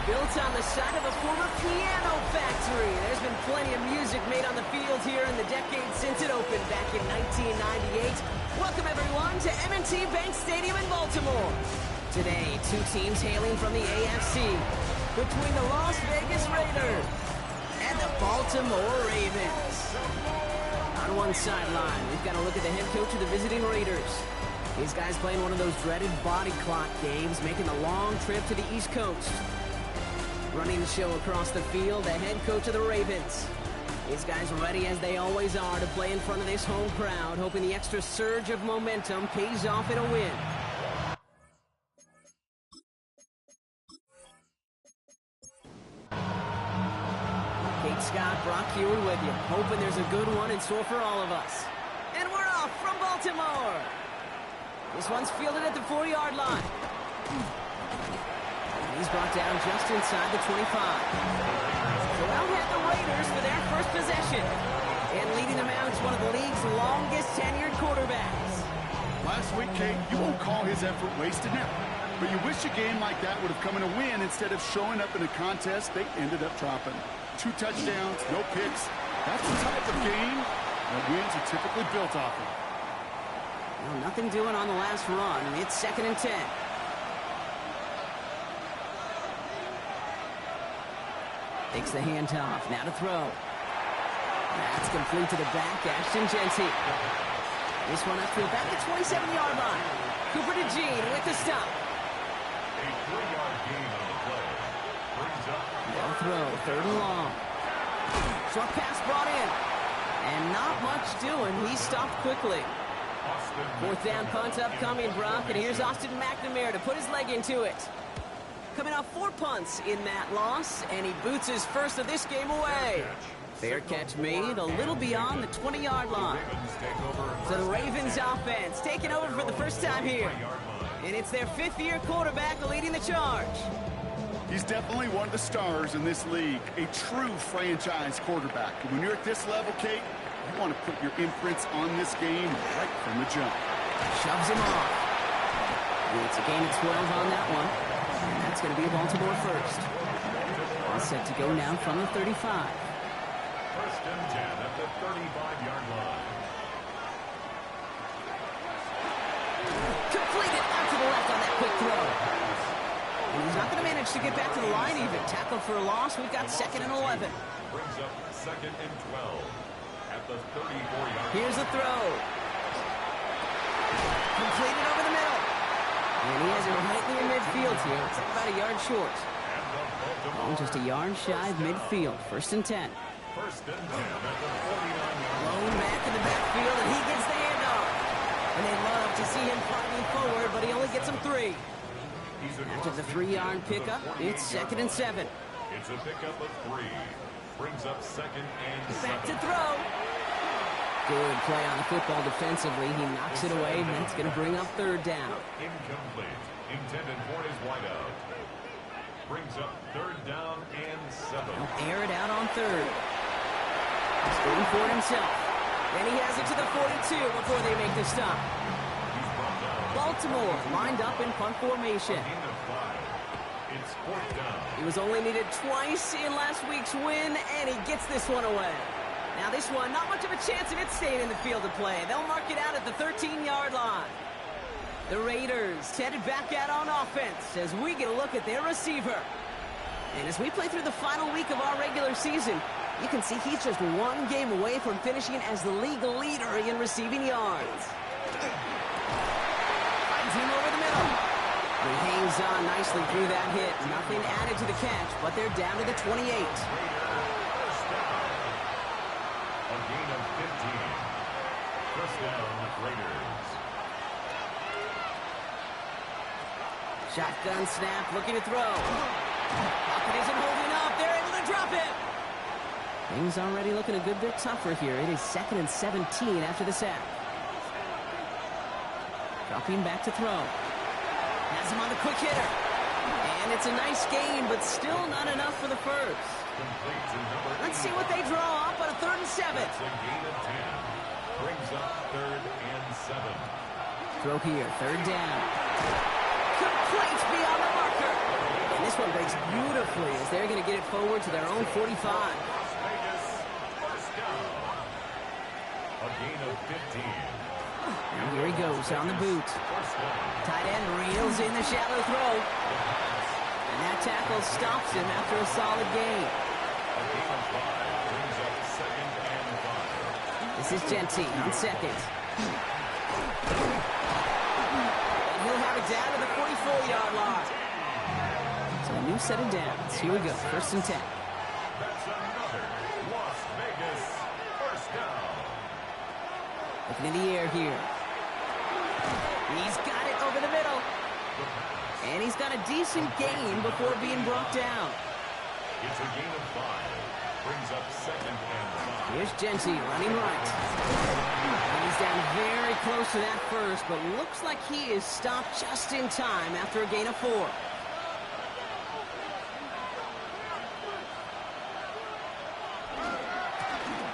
Built on the side of a former piano factory, there's been plenty of music made on the field here in the decade since it opened back in 1998. Welcome, everyone, to M&T Bank Stadium in Baltimore. Today, two teams hailing from the AFC, between the Las Vegas Raiders and the Baltimore Ravens. On one sideline, we've got a look at the head coach of the visiting Raiders. These guys playing one of those dreaded body clock games, making the long trip to the East Coast. Running the show across the field, the head coach of the Ravens. These guys ready as they always are to play in front of this home crowd, hoping the extra surge of momentum pays off in a win. Kate Scott, Brock Huey with you, hoping there's a good one in store for all of us. And we're off from Baltimore. This one's fielded at the 4-yard line. He's brought down just inside the 25. So they'll have the Raiders for their first possession. And leading them out is one of the league's longest tenured quarterbacks. Last week, Kate, you won't call his effort wasted now. But you wish a game like that would have come in a win instead of showing up in a contest they ended up dropping. 2 touchdowns, no picks. That's the type of game that wins are typically built off of. Well, nothing doing on the last run. It's 2nd and 10. Takes the handoff, now to throw. That's complete to the back, Ashton Jency. This one up to about the 27-yard line. Cooper to Jean with the stop. A 3-yard gain on the play. Brings up. No throw, 3rd and long. Short pass brought in. And not much doing. He stopped quickly. 4th down punt upcoming, Brock. And here's Austin McNamara to put his leg into it. Coming off 4 punts in that loss, and he boots his first of this game away. Fair catch made a little beyond the 20-yard line. So the Ravens offense taking over for the first time here. And it's their 5th-year quarterback leading the charge. He's definitely one of the stars in this league, a true franchise quarterback. And when you're at this level, Kate, you want to put your imprints on this game right from the jump. Shoves him off. It's a gain of 12 on that one. And that's going to be a Baltimore first. All set to go now from the 35. 1st and 10 at the 35-yard line. Completed out to the left on that quick throw. And he's not going to manage to get back to the line even. Tackled for a loss. We've got 2nd and 11. Brings up 2nd and 12 at the 34-yard. Here's the throw. Completed over the middle. And he has it right near midfield here. It's like about a yard short. Oh, just a yard shy of midfield. 1st and 10. 1st and 10 at the 49-yard. Blown back in the backfield, and he gets the handoff. And they love to see him fighting forward, but he only gets him 3. After the 3-yard pickup, it's 2nd and 7. It's a pickup of 3. Brings up 2nd and 7. Back to throw. Good play on the football defensively. He knocks it away, and that's going to bring up 3rd down. Incomplete. Intended for his wideout. Brings up 3rd down and 7. He'll air it out on 3rd. He's going for it himself. And he has it to the 42 before they make the stop. He's brought down. Baltimore lined up in punt formation. Gain of 5. It's 4th down. He was only needed twice in last week's win, and he gets this one away. Now this one, not much of a chance of it staying in the field of play. They'll mark it out at the 13-yard line. The Raiders headed back out on offense as we get a look at their receiver. And as we play through the final week of our regular season, you can see he's just 1 game away from finishing as the league leader in receiving yards. Finds him over the middle. He hangs on nicely through that hit. Nothing added to the catch, but they're down to the 28. A gain of 15. 1st down, Raiders. Shotgun snap, looking to throw. Pocket isn't holding up. They're able to drop it. Things already looking a good bit tougher here. It is 2nd and 17 after the sack. Dropping back to throw. Has him on the quick hitter. And it's a nice gain, but still not enough for the first. Let's see what they draw up on a 3rd and 7. It's a gain of 10. Brings up 3rd and 7. Throw here, 3rd down. Complete beyond the marker. And this one breaks beautifully as they're going to get it forward to their own 45. Las Vegas, first down. A gain of 15. And here he goes on the boot. First down. Tight end reels in the shallow throw. And that tackle stops him after a solid gain. A gain of 5 brings up second and 5. This is Genty on second. And he'll have it down to the 44-yard line. So a new set of downs. Here we go, first and 10. That's another Las Vegas first down. Looking in the air here. He's got it over the middle. And he's got a decent gain before being brought down. It's a gain of 5. Brings up second and 5. Here's Genty running right. And he's down very close to that first, but looks like he is stopped just in time after a gain of 4.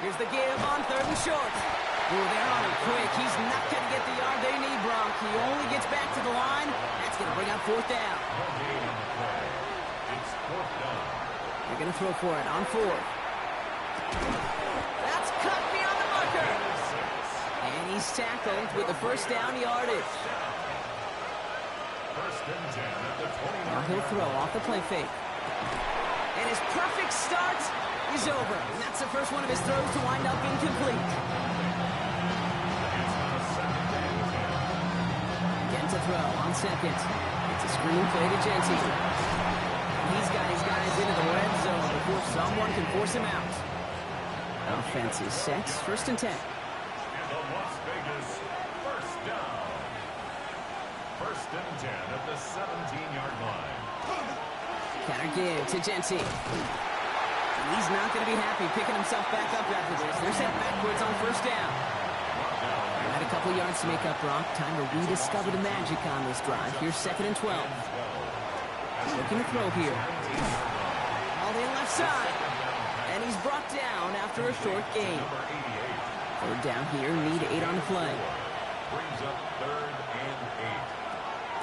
Here's the give on third and short. Oh, they're on him quick. He's not going to get the yard they need, Brock. He only gets back to the line. That's going to bring up fourth down. No gain on the play. It's fourth down. They're going to throw for it on fourth. That's cut beyond the marker. And he's tackled with the first down yardage. First and 10 at the 20. Now he'll throw off the play fake. And his perfect start is over. And that's the first one of his throws to wind up incomplete. It's now second and 10. Again to throw on second. It's a screen play to Genty. He's got his guys into the red zone before someone can force him out. Offense is set. First and 10. And the Las Vegas first down. First and 10 at the 17-yard line. Counter give to Genty. He's not going to be happy picking himself back up after this. They're sent backwards on first down. Had a couple yards to make up, Brock. Time to rediscover the magic on this drive. Here's second and 12. Looking to throw here. All in left side. And he's brought down after a short gain. Third down here. Need 8 on the play. Brings up third and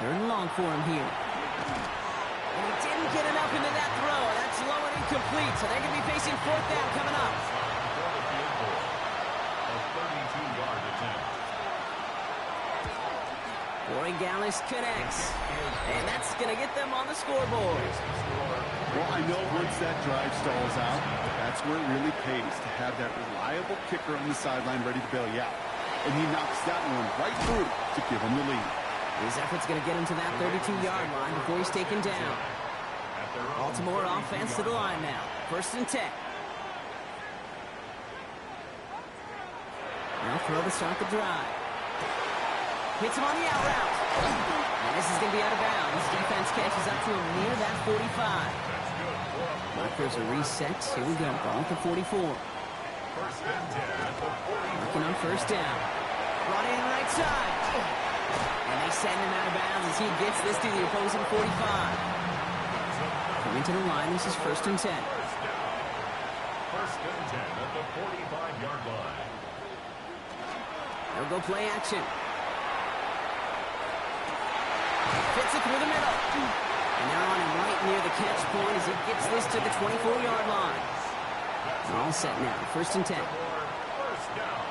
8. Third and long for him here. And he didn't get enough into that throw. That's low and incomplete. So they're going to be facing fourth down coming up. For the field goal. A 32-yard attempt. Corey Gallis connects. And that's going to get them on the scoreboard. Well, I know once that drive stalls out, that's where it really pays to have that reliable kicker on the sideline ready to bail you out. And he knocks that one right through to give him the lead. His effort's going to get him to that 32-yard line before he's taken down. Baltimore offense to the line now. First and 10. Now throw to start the drive. Hits him on the out route. And this is going to be out of bounds. Defense catches up to him near that 45. Markers are reset. Here we go. Ball at the 44. First and 10 at the 40. Working on first down. Brought in right side. And they send him out of bounds as he gets this to the opposing 45. Coming to the line, this is first and 10. First and 10 at the 45-yard line. They'll go play action. Fits it through the middle. And they're on him right near the catch point as he gets this to the 24-yard line. All set now. First and 10. First down.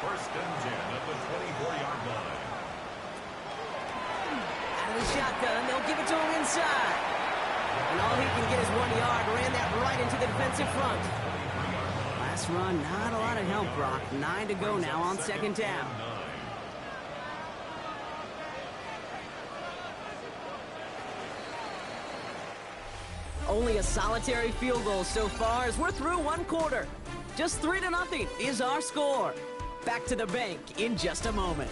First and 10 at the 24-yard line. Out of the shotgun, they'll give it to him inside. And all he can get is 1 yard. Ran that right into the defensive front. Last run, not a lot of help, Brock. 9 to go now on second down. Only a solitary field goal so far as we're through one quarter. Just 3-0 is our score. Back to the bank in just a moment.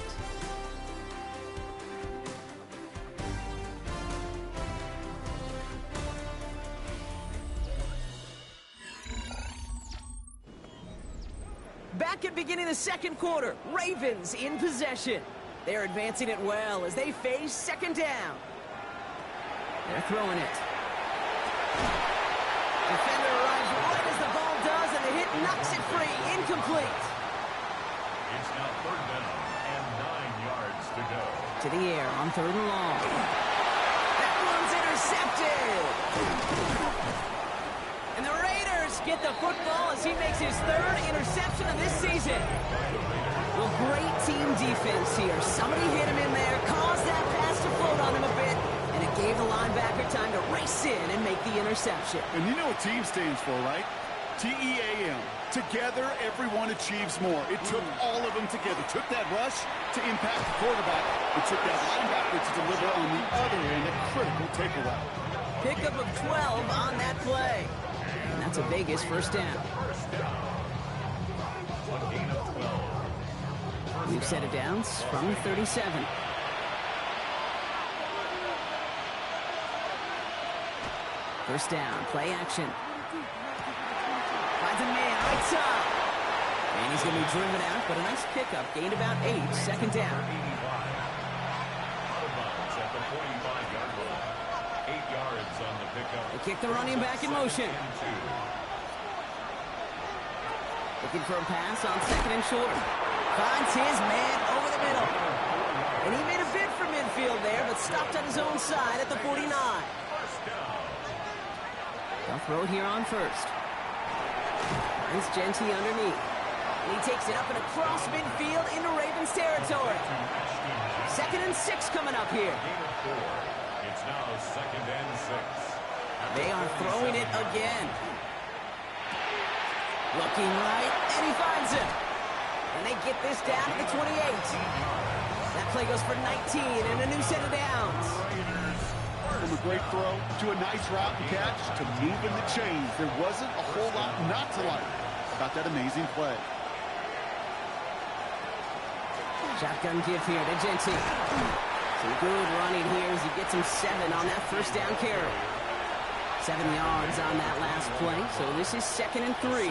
Back at beginning the second quarter, Ravens in possession. They're advancing it well as they face second down. They're throwing it. Defender arrives right as the ball does, and the hit knocks it free. Incomplete. It's now third down and 9 yards to go. To the air on third and long. That one's intercepted. And the Raiders get the football as he makes his third interception of this season. Well, great team defense here. Somebody hit him in there, caused that pass to float on him a bit, and it gave the linebacker time to race in and make the interception. And you know what team stands for, right? T-E-A-M. Together, everyone achieves more. It took all of them together. It took that rush to impact the quarterback. It took that linebacker to deliver on the other end, a critical takeaway. Pickup of 12 on that play. And that's a Vegas first down. We've set it down from 37. First down, play action. Finds a man right top. And he's going to be driven out, but a nice pickup. Gained about 8, second down. They kick the running back in motion. Looking for a pass on second and short. Finds his man over the middle. And he made a bid for midfield there, but stopped on his own side at the 49. They'll throw here on first. Finds Genty underneath. And he takes it up and across midfield into Ravens territory. 2nd and 6 coming up here. It's now 2nd and 6. They are throwing it again. Looking right, and he finds him. And they get this down to the 28. That play goes for 19 and a new set of downs. From a great throw to a nice route and catch to moving the chains. There wasn't a whole lot not to like about that amazing play. Shotgun give here to Genty. Some good running here as he gets him 7 on that first down carry. 7 yards on that last play, so this is 2nd and 3.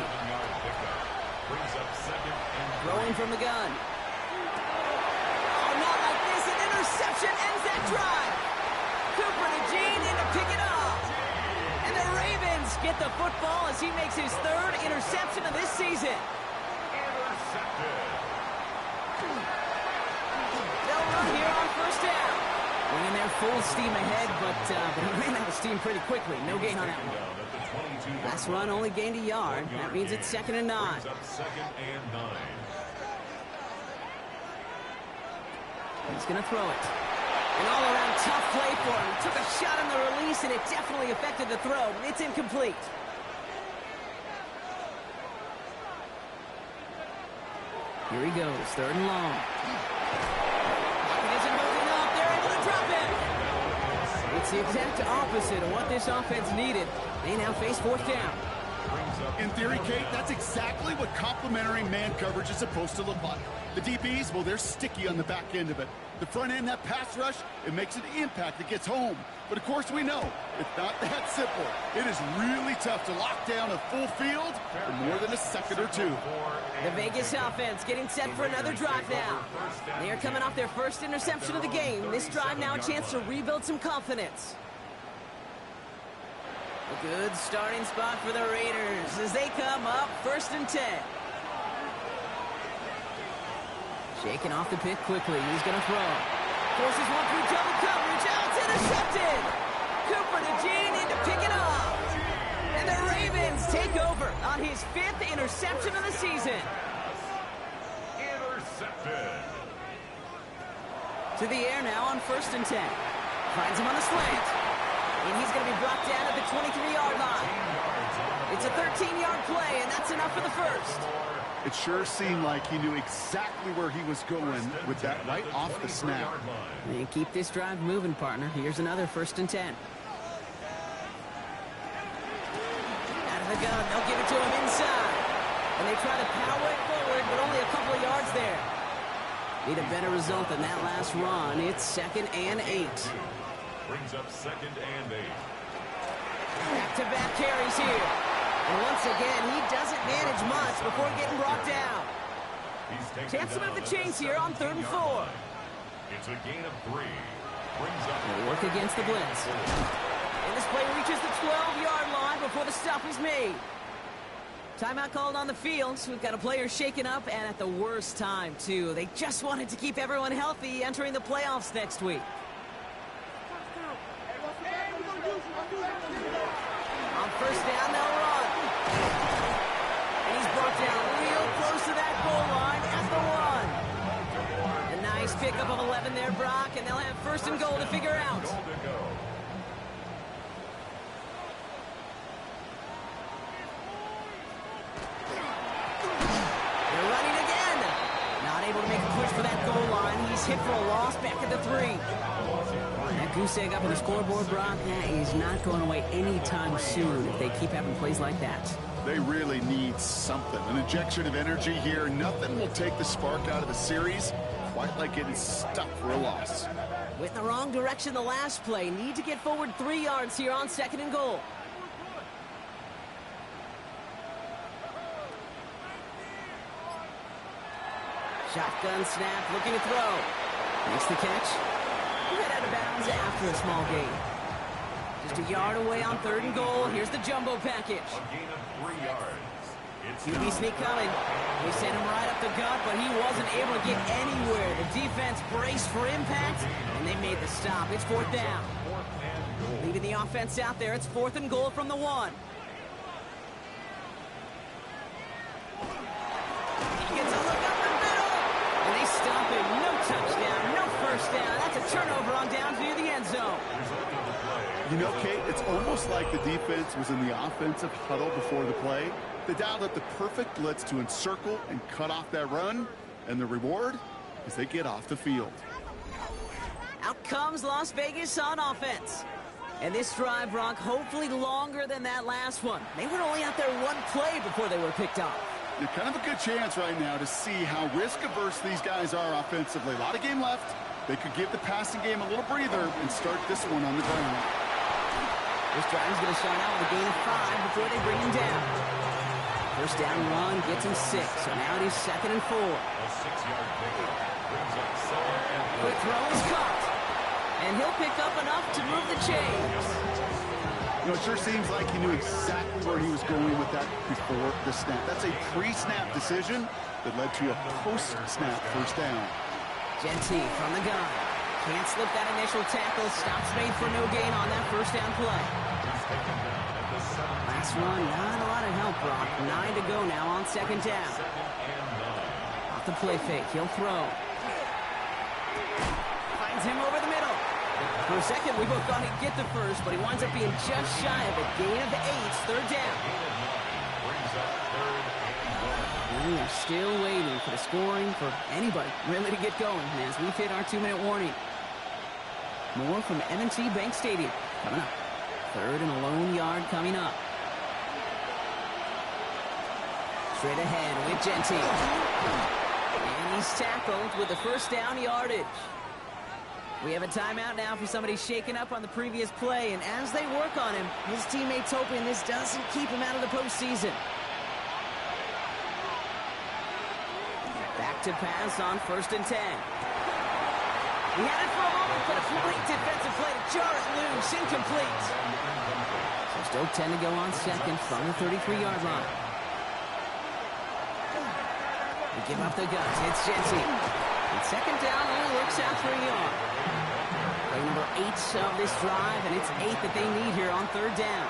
Throwing from the gun. Oh, not like this. An interception ends that drive. Cooper to Jean in to pick it up. And the Ravens get the football as he makes his 3rd interception of this season. Intercepted. They'll run here on first down. Bringing their full steam ahead, but he ran out of steam pretty quickly. No gain on that one. Last run only gained a yard. That means it's 2nd and 9. 2nd and 9. He's going to throw it. An all-around tough play for him. He took a shot on the release, and it definitely affected the throw. It's incomplete. Here he goes, 3rd and long. He isn't moving up. They're able to drop him. It's the exact opposite of what this offense needed. They now face 4th down. In theory, Kate, that's exactly what complementary man coverage is supposed to look like. The DBs, well, they're sticky on the back end of it. The front end, that pass rush, it makes an impact that gets home. But, of course, we know it's not that simple. It is really tough to lock down a full field for more than a second or two. The Vegas offense getting set for another drive now. They are coming off their first interception of the game. This drive now a chance to rebuild some confidence. A good starting spot for the Raiders as they come up 1st and 10. Shaking off the pick quickly. He's going to throw. Forces one through double coverage. Out, it's intercepted. Cooper to Jean in to pick it up. And the Ravens take over on his 5th interception of the season. Intercepted. To the air now on 1st and 10. Finds him on the slant. And he's going to be brought down at the 23-yard line. It's a 13-yard play, and that's enough for the first. It sure seemed like he knew exactly where he was going with that right off the snap. And keep this drive moving, partner. Here's another 1st and 10. Out of the gun, they'll give it to him inside. And they try to power it forward, but only a couple of yards there. Need a better result than that last run. It's 2nd and 8. Brings up 2nd and 8. Back-to-back carries here. And once again, he doesn't manage much before getting brought down. Chance to move the chains here on 3rd and 4. It's a gain of 3. Brings up They'll work against the blitz. And this play reaches the 12-yard line before the stop is made. Timeout called on the field, so we've got a player shaken up and at the worst time, too. They just wanted to keep everyone healthy entering the playoffs next week. Brock, and they'll have first and goal to figure out. They're running again. Not able to make a push for that goal line. He's hit for a loss back at the 3. That goose egg up on the scoreboard, Brock, that is not going away anytime soon if they keep having plays like that. They really need something. An injection of energy here. Nothing will take the spark out of the series, quite like getting stuck for a loss. Went in the wrong direction the last play. Need to get forward 3 yards here on second and goal. Shotgun snap, looking to throw. Makes the catch. Head out of bounds after a small gain. Just a yard away on third and goal. Here's the jumbo package. A gain of 3 yards. QB sneak coming. They sent him right up the gut, but he wasn't able to get anywhere. The defense braced for impact, and they made the stop. It's 4th down. Leading the offense out there. It's 4th and goal from the 1. He gets a look up the middle, and they stop him. No touchdown, no first down. That's a turnover on down near the end zone. You know, Kate, it's almost like the defense was in the offensive huddle before the play. They dialed up the perfect blitz to encircle and cut off that run, and the reward is they get off the field. Out comes Las Vegas on offense. And this drive, Brock, hopefully longer than that last one. They were only out there 1 play before they were picked off. It's kind of a good chance right now to see how risk-averse these guys are offensively. A lot of game left. They could give the passing game a little breather and start this one on the ground. This drive is going to start out with a gain of 5 before they bring him down. First down run gets him 6, so now it is 2nd and 4. A 6-yard pickup brings up 7 and 4. Quick throw is caught, and he'll pick up enough to move the chains. You know, it sure seems like he knew exactly where he was going with that before the snap. That's a pre-snap decision that led to a post-snap first down. Genty from the gun. Can't slip that initial tackle. Stops made for no gain on that first down play. Last one, not a lot of help, Brock. 9 to go now on second down. Off the play fake, he'll throw. Finds him over the middle. For a second, we both thought he'd get the first, but he winds up being just shy of a gain of 8, third down. We are still waiting for the scoring for anybody really to get going as we've hit our 2-minute warning. More from M&T Bank Stadium coming up. Third and a lone yard coming up. Straight ahead with Genty. And he's tackled with the first down yardage. We have a timeout now for somebody shaken up on the previous play, and as they work on him, his teammates hoping this doesn't keep him out of the postseason. Back to pass on 1st and 10. He had it for a moment, but a great defensive play to jar it loose, incomplete. So still 10 to go on second from the 33-yard line. We give up the guts. It's Genty. And second down only works out for a yard. Play number 8 of this drive, and it's 8 that they need here on third down.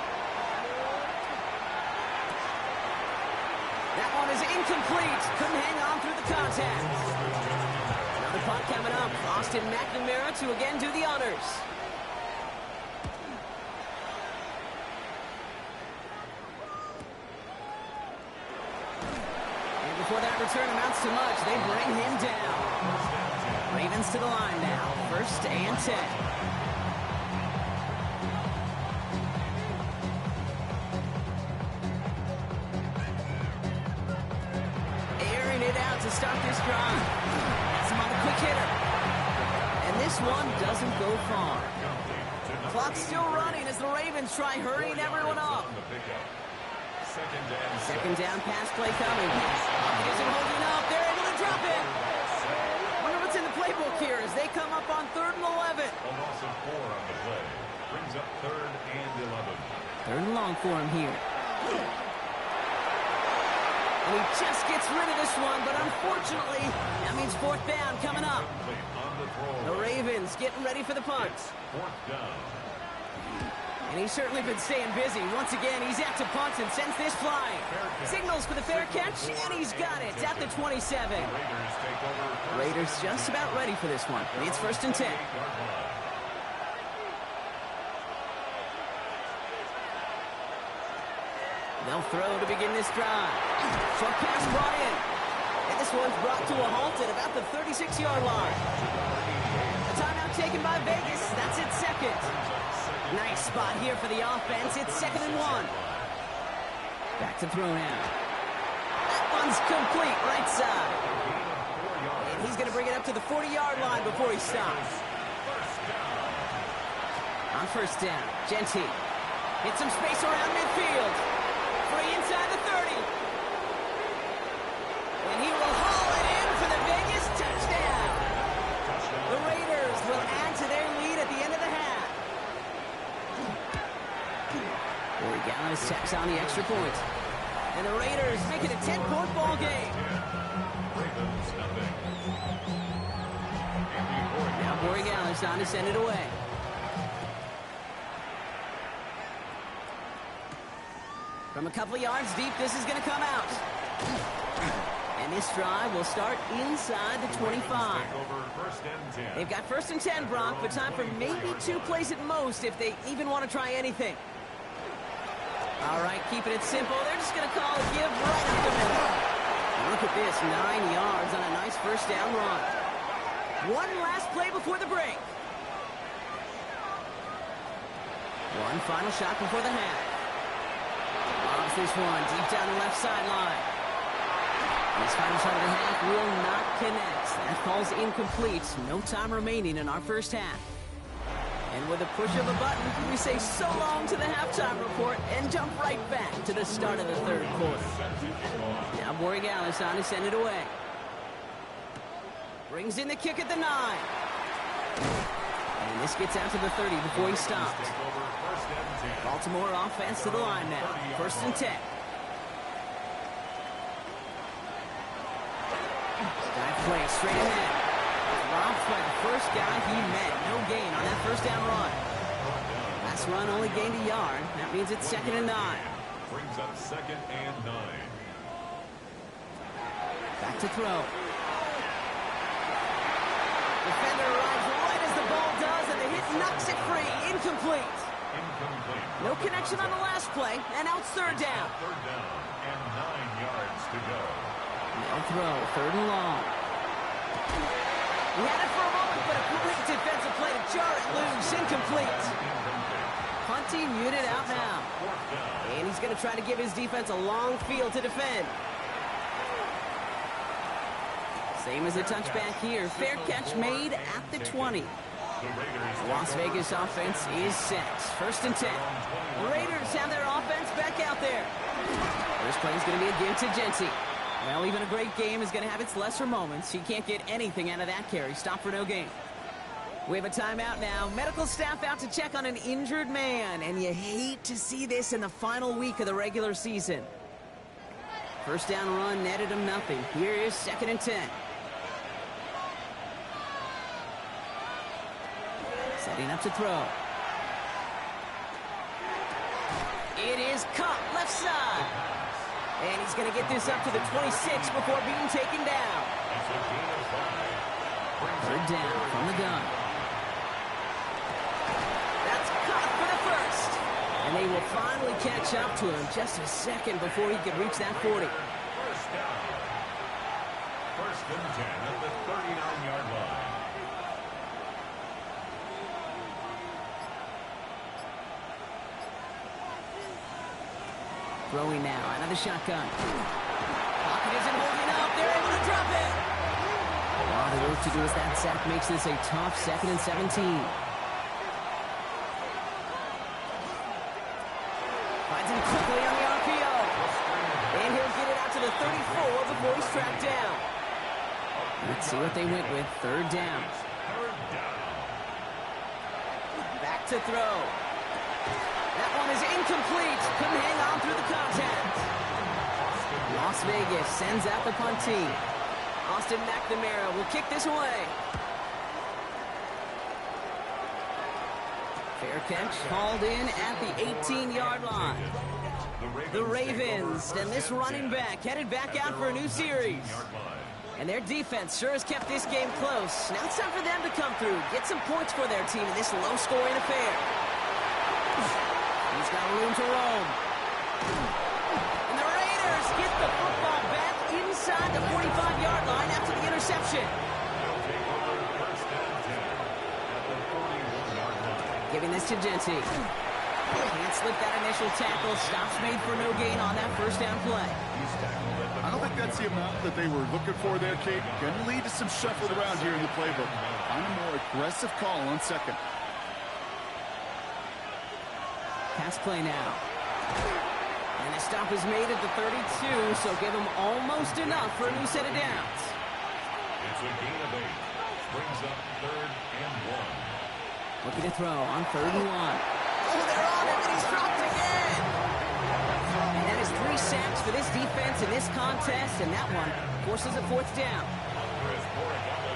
That one is incomplete. Couldn't hang on through the contact. Another punt coming up. Austin McNamara to again do the honors. And before that return amounts to much, they bring him down. Ravens to the line now. 1st and 10. To start this drive. That's him on the quick hitter. And this one doesn't go far. Clock's still running as the Ravens try hurrying everyone up. Second down pass play coming. Isn't holding up. They're able to drop it. Wonder what's in the playbook here as they come up on 3rd and 11. A loss of 4 on the play. Brings up 3rd and 11. 3rd and long for him here. And he just gets rid of this one, but unfortunately, that means 4th down coming up. The Ravens getting ready for the punt. 4th down. And he's certainly been staying busy. Once again, he's out to punt and sends this flying. Signals for the fair catch, and he's got it at the 27. Raiders just about ready for this one. It's 1st and 10. They'll throw to begin this drive. Short pass brought in. And this one's brought to a halt at about the 36-yard line. A timeout taken by Vegas. That's its second. Nice spot here for the offense. It's 2nd and 1. Back to throw now. That one's complete right side. And he's going to bring it up to the 40-yard line before he stops. On 1st down, Genty hits some space around midfield. Free inside the 30. And he will haul it in for the Vegas touchdown. The Raiders will add to their lead at the end of the half. Corey Gallis tacks on the extra point. And the Raiders make it a 10-point ball game. Now Corey Gallis on to send it away. From a couple of yards deep, this is going to come out. And this drive will start inside the 25. They've got 1st and 10, Brock, but time for maybe 2 plays at most if they even want to try anything. All right, keeping it simple. They're just going to call a give right up the middle. And look at this, 9 yards on a nice 1st down run. One last play before the break. One final shot before the half. Lobs this one deep down the left sideline. This final shot of the half will not connect. That falls incomplete. No time remaining in our 1st half. And with a push of a button, we say so long to the halftime report and jump right back to the start of the 3rd quarter. Now Borregales on to send it away. Brings in the kick at the 9. And this gets out to the 30 before he stops. Baltimore offense to the line now. 1st and 10. Dive play straight ahead. Robbed by the first guy he met. No gain on that 1st down run. Last run only gained a yard. That means it's 2nd and 9. Brings up 2nd and 9. Back to throw. Defender arrives right as the ball does, and the hit knocks it free. Incomplete. No connection on the last play, and now it's 3rd down. 3rd down and 9 yards to go. No throw, 3rd and long. He had it for a moment, but a quick defensive play to jar it loose. Incomplete. Punting unit out now. And he's going to try to give his defense a long field to defend. Same as a touchback here. Fair catch made at the 20. The Las Vegas offense is set. 1st and 10. The Raiders have their offense back out there. First play is going to be a give to Genty. Well, even a great game is going to have its lesser moments. He can't get anything out of that carry. Stop for no gain. We have a timeout now. Medical staff out to check on an injured man. And you hate to see this in the final week of the regular season. 1st down run netted him nothing. Here is 2nd and 10. Setting up to throw. It is caught left side. And he's going to get this up to the 26 before being taken down. 3rd down from the gun. That's caught for the 1st. And they will finally catch up to him just a second before he can reach that 40. 1st down. 1st and 10 at the 39-yard line. Throwing now out of the shotgun. Pocket isn't holding up. They're able to drop it. A lot of work to do as that sack makes this a tough 2nd and 17. Finds him quickly on the RPO. And he'll get it out to the 34 before he's tracked down. Let's see what they went with. 3rd down. Back to throw. That one is incomplete. Couldn't hang on through the contact. Las Vegas sends out the punt team. Austin McNamara will kick this away. Fair catch called in at the 18-yard line. The Ravens and this running back headed back out for a new series. And their defense sure has kept this game close. Now it's time for them to come through, get some points for their team in this low-scoring affair. He's got room to roam. And the Raiders get the football back inside the 45-yard line after the interception. Giving this to Genty. Can't slip that initial tackle. Stops made for no gain on that first down play. I don't think that's the amount that they were looking for there, Kate. Going to lead to some shuffle around here in the playbook. On a more aggressive call on second. Pass play now. And the stop is made at the 32, so give them almost enough for a new set of downs. It's a gain of 8. Brings up 3rd and 1. Looking to throw on 3rd and 1. Oh, they're on him, and he's dropped again. And that is 3 sacks for this defense in this contest, and that one forces a 4th down.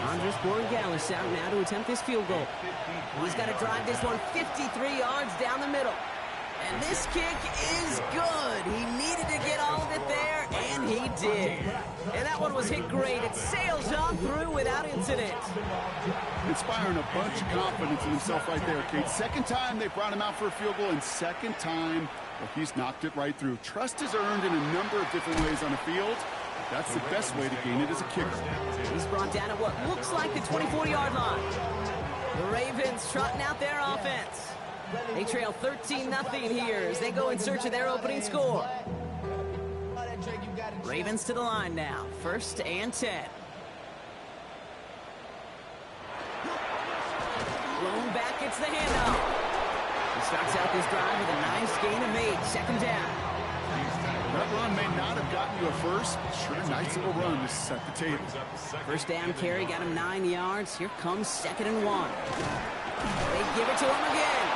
Andres Borregales out now to attempt this field goal. He's got to drive this one 53 yards down the middle. And this kick is good. He needed to get all of it there, and he did. And that one was hit great. It sails on through without incident. Inspiring a bunch of confidence in himself right there, Kate. Second time they brought him out for a field goal, and second time, well, he's knocked it right through. Trust is earned in a number of different ways on the field. That's the best way to gain it as a kicker. He's brought down at what looks like the 24-yard line. The Ravens trotting out their offense. They trail 13-0 here as they go in search of their opening score. Ravens to the line now. 1st and 10. Blown back, it's the handoff. He starts out this drive with a nice gain of 8. 2nd down. That run may not have gotten you a first. Sure, nice little run to set the table. 1st down carry got him 9 yards. Here comes 2nd and 1. They give it to him again.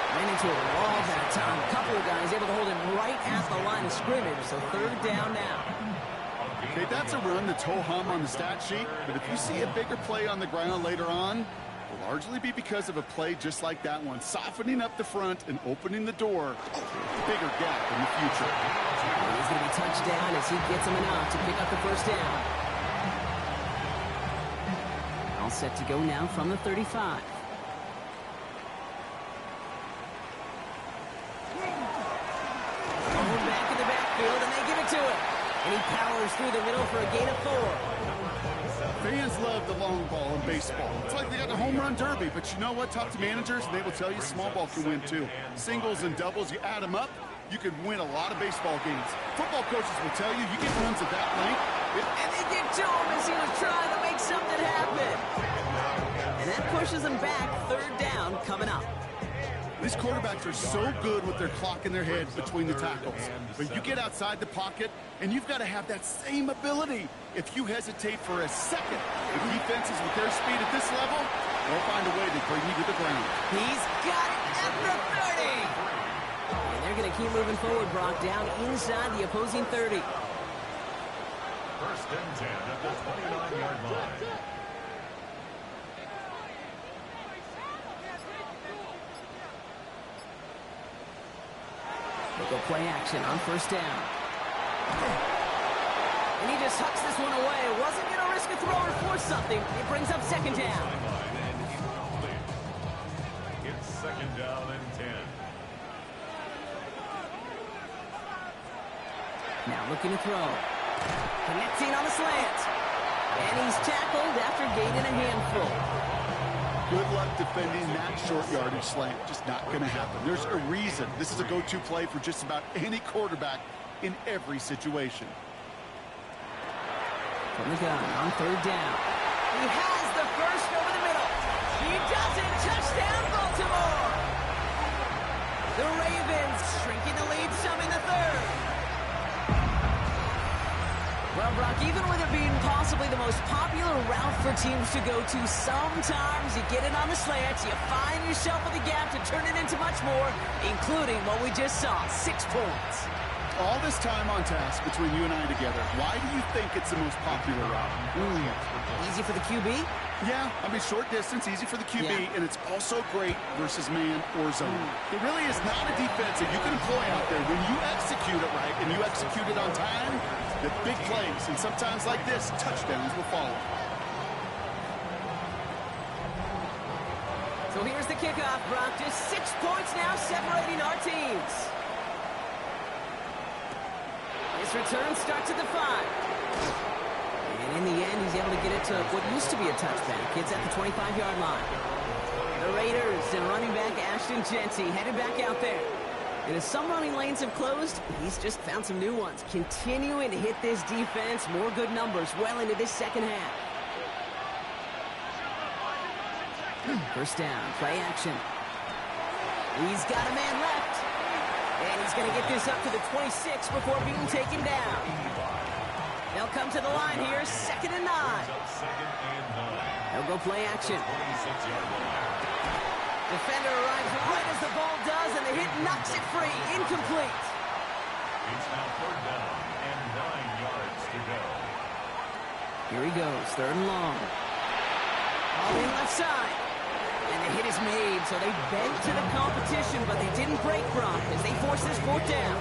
Ran into a wall that time. A couple of guys able to hold him right at the line of scrimmage. So 3rd down now. Okay, that's a run that's ho-hum on the stat sheet. But if you see a bigger play on the ground later on, will largely be because of a play just like that one, softening up the front and opening the door to a bigger gap in the future. He's going to be touched down as he gets him enough to pick up the 1st down. All set to go now from the 35. Going back in the backfield, and they give it to him. And he powers through the middle for a gain of 4. Fans love the long ball in baseball. It's like they got a home run derby, but you know what? Talk to managers, and they will tell you small ball can win too. Singles and doubles, you add them up, you can win a lot of baseball games. Football coaches will tell you, you get runs at that length. And they get to him as he was trying to make something happen. And that pushes him back. 3rd down coming up. These quarterbacks are so good with their clock in their head between the tackles. But you get outside the pocket, and you've got to have that same ability. If you hesitate for a second, the defenses with their speed at this level, they'll find a way to bring you to the ground. He's got it at the 30. And they're going to keep moving forward, Brock, down inside the opposing 30. 1st and 10 at the 29-yard line. They'll go play action on 1st down. And he just hucks this one away. Wasn't going to risk a throw or force something. It brings up 2nd down. It's 2nd down and 10. Now looking to throw. Connecting on the slant. And he's tackled after gaining a handful. Good luck defending that short yardage slant. Just not going to happen. There's a reason. This is a go-to play for just about any quarterback in every situation. From the gun on 3rd down. He has the first over the middle. He does it. Touchdown, Baltimore. The Ravens shrinking the lead some in the 3rd. Well, Brock, even with it being possibly the most popular route for teams to go to, sometimes you get it on the slant, you find yourself with a gap to turn it into much more, including what we just saw, 6 points. All this time on task between you and I together, why do you think it's the most popular route? Easy for the QB? Yeah, I mean, short distance, easy for the QB, and it's also great versus man or zone. It really is not a defense that you can employ out there. When you execute it right and you execute it on time, the big plays, and sometimes like this, touchdowns will follow. So here's the kickoff, Brock. Just 6 points now separating our teams. This return starts at the 5. And in the end, he's able to get it to what used to be a touchback. It's at the 25-yard line. The Raiders and running back Ashton Jeanty headed back out there. And as some running lanes have closed, he's just found some new ones. Continuing to hit this defense, more good numbers well into this second half. First down, play action. He's got a man left. And he's going to get this up to the 26 before being taken down. They'll come to the line here, 2nd and 9. They'll go play action. Defender arrives right as the ball does, and the hit knocks it free. Incomplete. It's now 3rd down and 9 yards to go. Here he goes, 3rd and long. All in left side. And the hit is made, so they bent to the competition, but they didn't break Brock as they force this 4th down.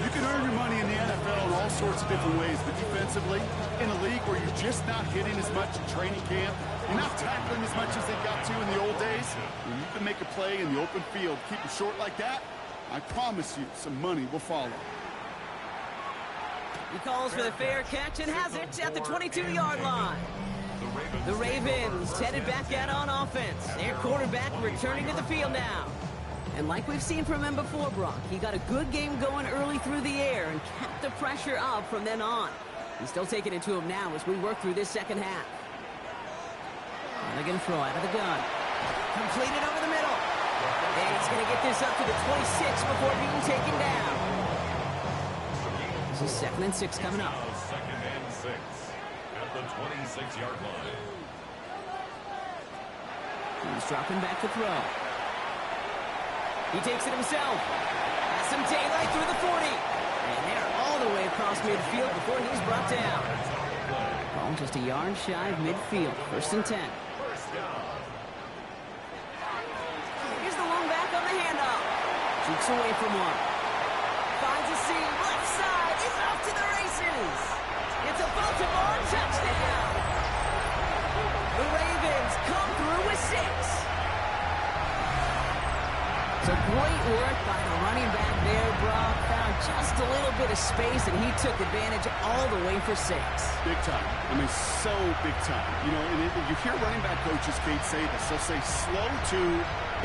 You can earn your money in the NFL in all sorts of different ways, but defensively, in a league where you're just not hitting as much in training camp, you're not tackling as much as they got to in the old days, when you can make a play in the open field, keep it short like that, I promise you some money will follow. He calls for the fair catch and has it at the 22-yard line. The Ravens headed back out on offense. Their quarterback returning to the field now. And like we've seen from him before, Brock, he got a good game going early through the air and kept the pressure up from then on. He's still taking it to him now as we work through this second half. And they're going to throw out of the gun. Completed over the middle. And he's going to get this up to the 26 before being taken down. This is 2nd and 6 coming up. 2nd and 6 at the 26-yard line. He's dropping back to throw. He takes it himself. Has some daylight through the 40. And they're all the way across midfield before he's brought down. Ball just a yard shy of midfield. 1st and 10. Here's the long back on the handoff. Shoots away from one. Finds a seam. Left side. He's off to the races. It's a Baltimore touchdown. The Ravens come through with 6. So great work by the running back there, Brock. Found just a little bit of space, and he took advantage all the way for 6. Big time. I mean, so big time. You know, and you hear running back coaches, Kate, say this. They'll say slow to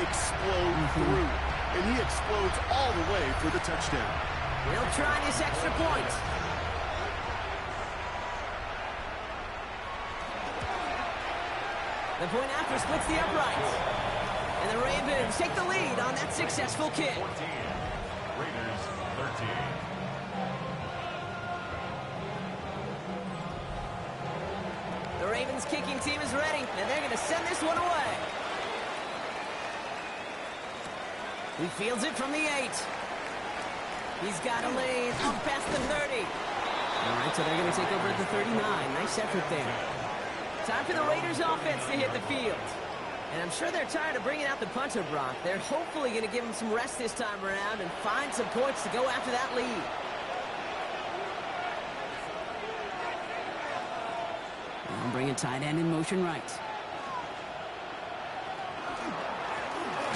explode through. And he explodes all the way for the touchdown. They'll try this extra point. The point after splits the uprights. And the Ravens take the lead on that successful kick. 14. Raiders 13. The Ravens kicking team is ready, and they're going to send this one away. He fields it from the 8. He's got a lane up past the 30. All right, so they're going to take over at the 39. Nice effort there. Time for the Raiders offense to hit the field. And I'm sure they're tired of bringing out the punter, Brock. They're hopefully going to give him some rest this time around and find some points to go after that lead. And bringing tight end in motion right.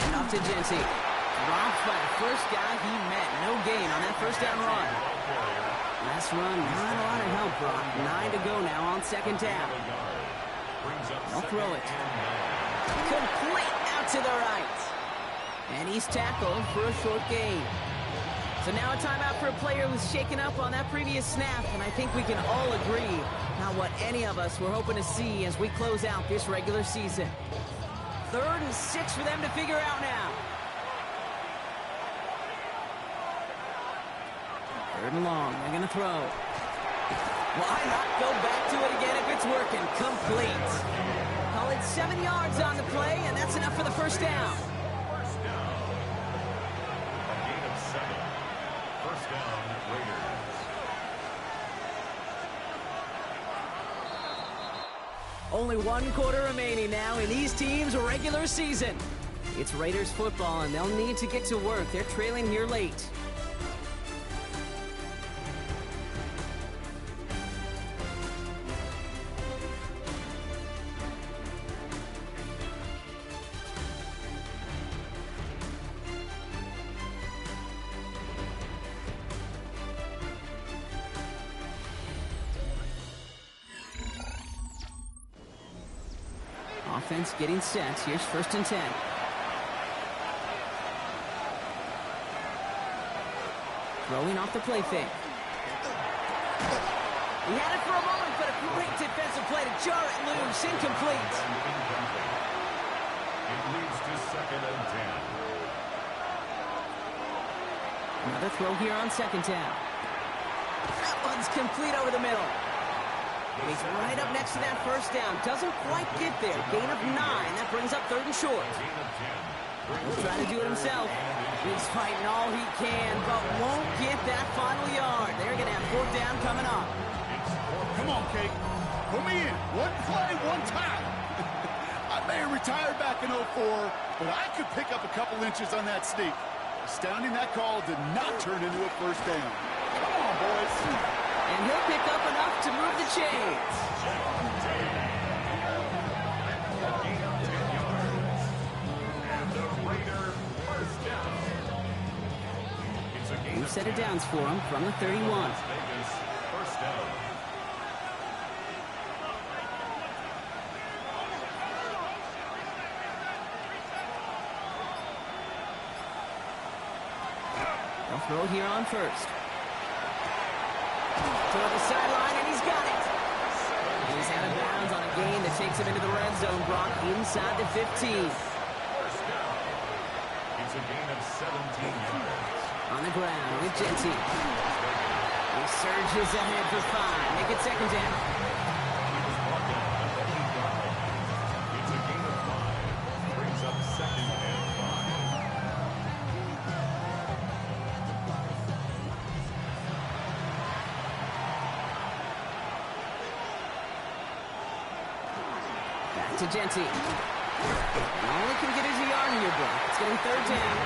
And off to Jeanty. Dropped by the first guy he met. No gain on that first down run. Last run, not a lot of help, Brock. 9 to go now on 2nd down. They'll throw it. Complete out to the right. And he's tackled for a short gain. So now a timeout for a player who's shaken up on that previous snap, and I think we can all agree not what any of us were hoping to see as we close out this regular season. 3rd and 6 for them to figure out now. 3rd and long. They're going to throw. Why not go back to it again if it's working? Complete. Call it 7 yards on the play, and that's enough for the first down. First down. A gain of 7. First down, Raiders. Only one quarter remaining now in these teams' regular season. It's Raiders football, and they'll need to get to work. They're trailing here late. Offense getting set. Here's 1st and 10. Throwing off the play fake. He had it for a moment, but a great defensive play to jar it loose. Incomplete. It leads to 2nd and 10. Another throw here on 2nd down. That one's complete over the middle. He's right up next to that 1st down. Doesn't quite get there. Gain of 9. That brings up 3rd and short. He'll try to do it himself. He's fighting all he can, but won't get that final yard. They're going to have 4th down coming up. Come on, Kate. Put me in. One play, one time. I may have retired back in '04, but I could pick up a couple inches on that sneak. Astounding that call did not turn into a 1st down. Come on, boys. And he'll pick up enough to move the chains. New set of downs for him from the 31. First down. They'll throw here on 1st. Toward the sideline, and he's got it. He's out of bounds on a gain that takes him into the red zone. Brock inside the 15. First down. It's a gain of 17 yards. On the ground with Genty. He surges ahead for 5. Make it 2nd down. It's a gain of 5. Brings up 2nd and 5. Back to Genty. All he can get is a yard in your book. It's getting 3rd down.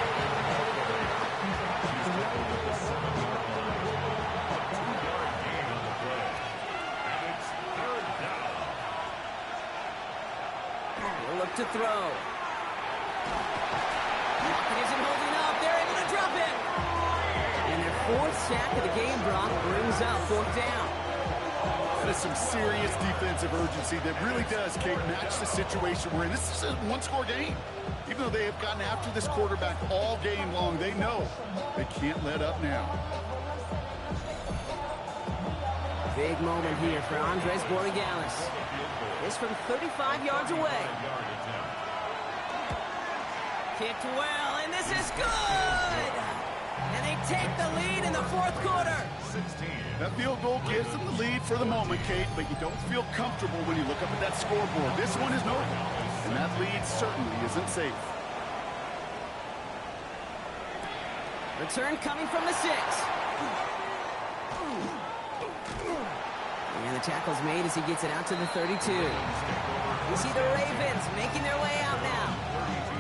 Look to throw. Pocket isn't holding up. They're able to drop it. And their 4th sack of the game, Brock, brings up 4th down. That is some serious defensive urgency that really does, Kate, match the situation we're in. This is a one-score game. Even though they have gotten after this quarterback all game long, they know they can't let up now. Big moment here for Andres Borregales. This from 35 yards away. Kicked well, and this is good! And they take the lead in the 4th quarter. 16. That field goal gives them the lead for the moment, Kate, but you don't feel comfortable when you look up at that scoreboard. This one is no, and that lead certainly isn't safe. Return coming from the 6. And the tackle's made as he gets it out to the 32. You see the Ravens making their way out now.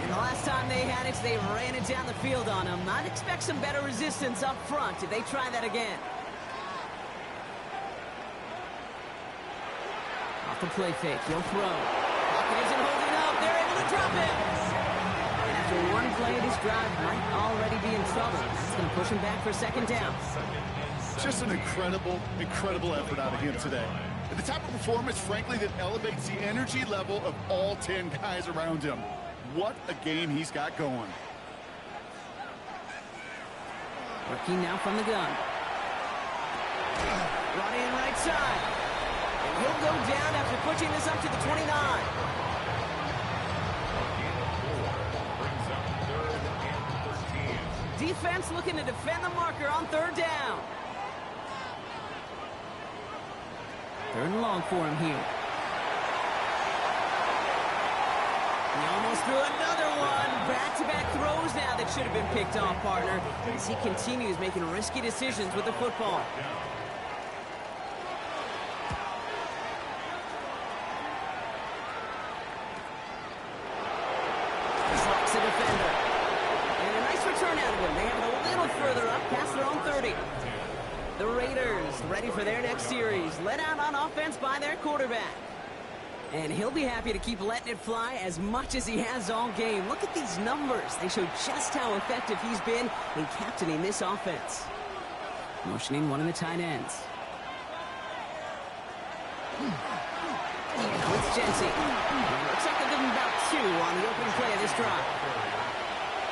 And the last time they had it, they ran it down the field on him. I'd expect some better resistance up front if they try that again. Off the play fake, he'll throw. Pocket isn't holding up. They're able to drop it. And after one play, this drive might already be in trouble. That's going to push him back for 2nd down. Just an incredible effort out of him today. At the type of performance, frankly, that elevates the energy level of all 10 guys around him. What a game he's got going. Working now from the gun. Brought in right side. And he'll go down after pushing this up to the 29. Brings up 3rd and 13. Defense looking to defend the marker on 3rd down. 3rd and long for him here. He almost threw another one. Back-to-back throws now that should have been picked off, partner, as he continues making risky decisions with the football. Slocks the defender. And a nice return out of him. They have it a little further up past their own 30. The Raiders ready for their next series. Let out on offense by their quarterback. And he'll be happy to keep letting it fly as much as he has all game. Look at these numbers. They show just how effective he's been in captaining this offense. Motioning one of the tight ends. Now it's Jency. Looks like they'll give him about 2 on the opening play of this drive.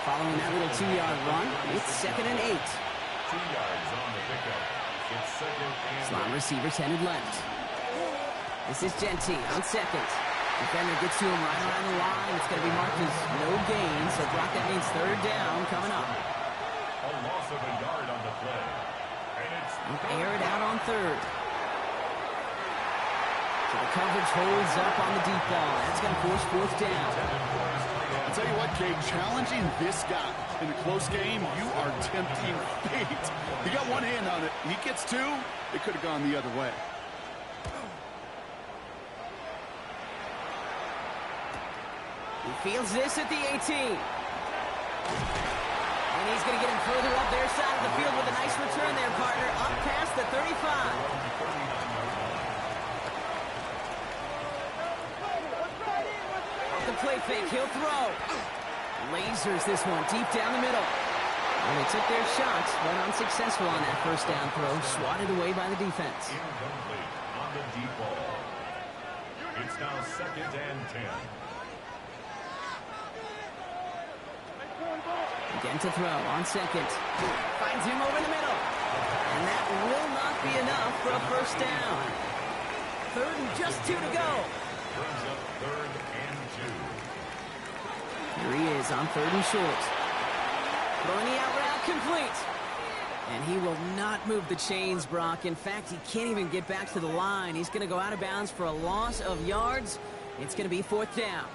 Following that little 2-yard run, it's 2nd and 8. 2 yards on the pickup. It's 2nd and Slot receiver tended left. This is Jency on 2nd. Defender gets to him right around the line. It's going to be marked as no gain, so Brock, that means 3rd down coming up. a loss of a yard on the play. And it's aired out on 3rd. So the coverage holds up on the deep ball. That's going to force 4th down. I'll tell you what, Kate, challenging this guy in a close game, you are tempting fate. He got one hand on it. He gets 2. It could have gone the other way. He fields this at the 18. And he's going to get him further up their side of the field with a nice return there, partner, up past the 35. The play fake, he'll throw. Lasers this one deep down the middle. And they took their shots, but unsuccessful on that first down throw, swatted away by the defense. incomplete on the deep ball. It's now 2nd and 10. Again to throw on 2nd. Finds him over the middle. And that will not be enough for a first down. 3rd and just 2 to go. Brings up 3rd and 2. Here he is on 3rd and short. Throwing the out route complete. And he will not move the chains, Brock. In fact, he can't even get back to the line. He's going to go out of bounds for a loss of yards. It's going to be 4th down.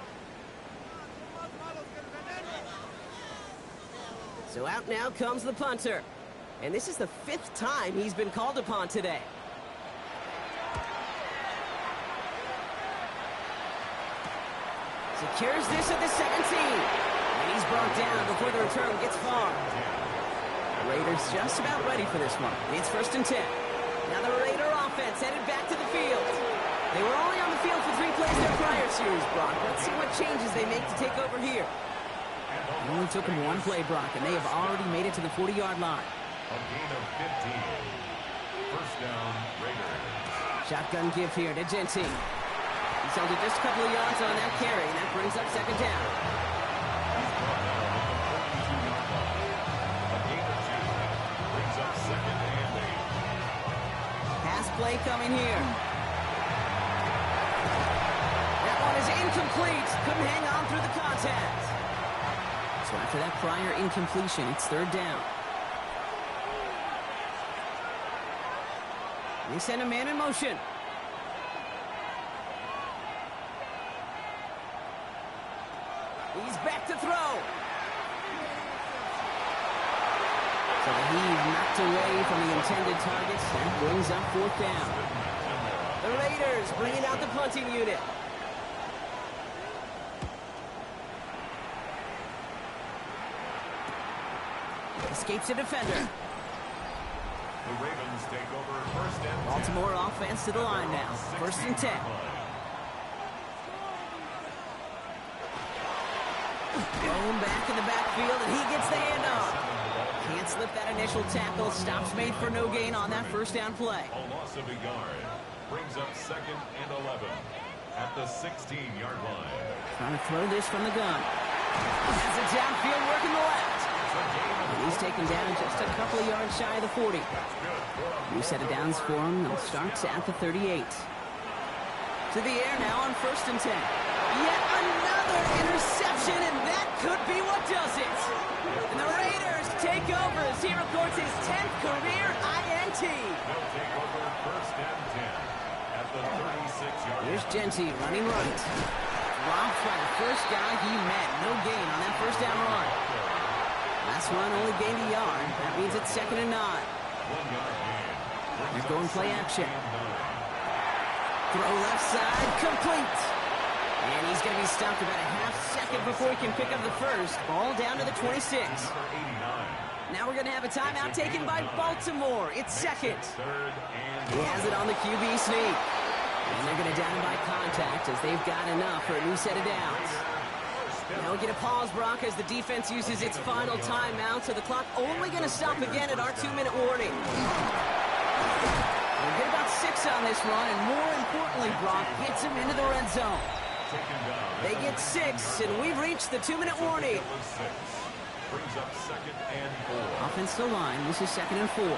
So out now comes the punter. And this is the 5th time he's been called upon today. Secures this at the 17. And he's brought down before the return gets far. The Raiders just about ready for this one. It's 1st and 10. Now the Raider offense headed back to the field. They were only on the field for 3 plays their prior series, Brock. Let's see what changes they make to take over here. It only took them 1 play, Brock, and they have already made it to the 40-yard line. A gain of 15. First down, Raiders. Shotgun give here to Jency. He's held it just a couple of yards on that carry, and that brings up 2nd down. A gain of 2. Brings up 2nd and 8. Pass play coming here. That one is incomplete. Couldn't hang on through the contact. So after that prior incompletion, it's 3rd down. They send a man in motion. He's back to throw. So the heave knocked away from the intended targets. That brings up 4th down. The Raiders bringing out the punting unit. Escapes a defender. The Ravens take over 1st and 10. Baltimore offense to the line now. 1st and 10. Thrown back in the backfield, and he gets the handoff. Can't slip that initial tackle. Stops made for no gain on that first down play. A loss of a yard. Brings up 2nd and 11 at the 16-yard line. Trying to throw this from the gun. Has it downfield, working the left. And he's taken down just a couple of yards shy of the 40. New set of downs for him. They'll start at the 38. To the air now on 1st and 10. Yet another interception, and that could be what does it. And the Raiders take over as he records his 10th career INT. They'll take over 1st and 10 at the 36-yard line. Here's Jency running right. robbed by the first guy he met. No gain on that first down run. Last run only gained a yard. That means it's 2nd and 9. 1 yard gain. They're going play action. Throw left side, complete. And he's going to be stopped about a half second before he can pick up the first. Ball down to the 26. Number 89. Now we're going to have a timeout taken by Baltimore. It's 2nd. He has it on the QB sneak. And they're going to down him by contact as they've got enough for a new set of downs. Now we get a pause, Brock, as the defense uses its final timeout, so the clock only going to stop again at our 2-minute warning. We'll get about 6 on this run, and more importantly, Brock gets him into the red zone. They get 6, and we've reached the 2-minute warning. Brings up 2nd and 4. Offensive line, this is 2nd and 4.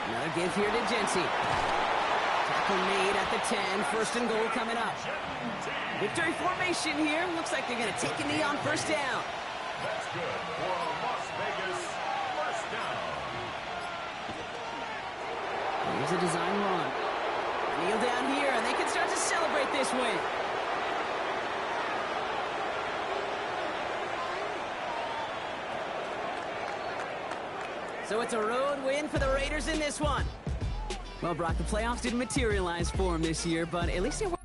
Another give here to Jency. Tackle made at the 10. 1st and goal coming up. Victory formation here. Looks like they're going to take a knee on 1st down. That's good for a Las Vegas 1st down. Here's a design run. Kneel down here, and they can start to celebrate this win. So it's a road win for the Raiders in this one. Well, Brock, the playoffs didn't materialize for them this year, but at least they were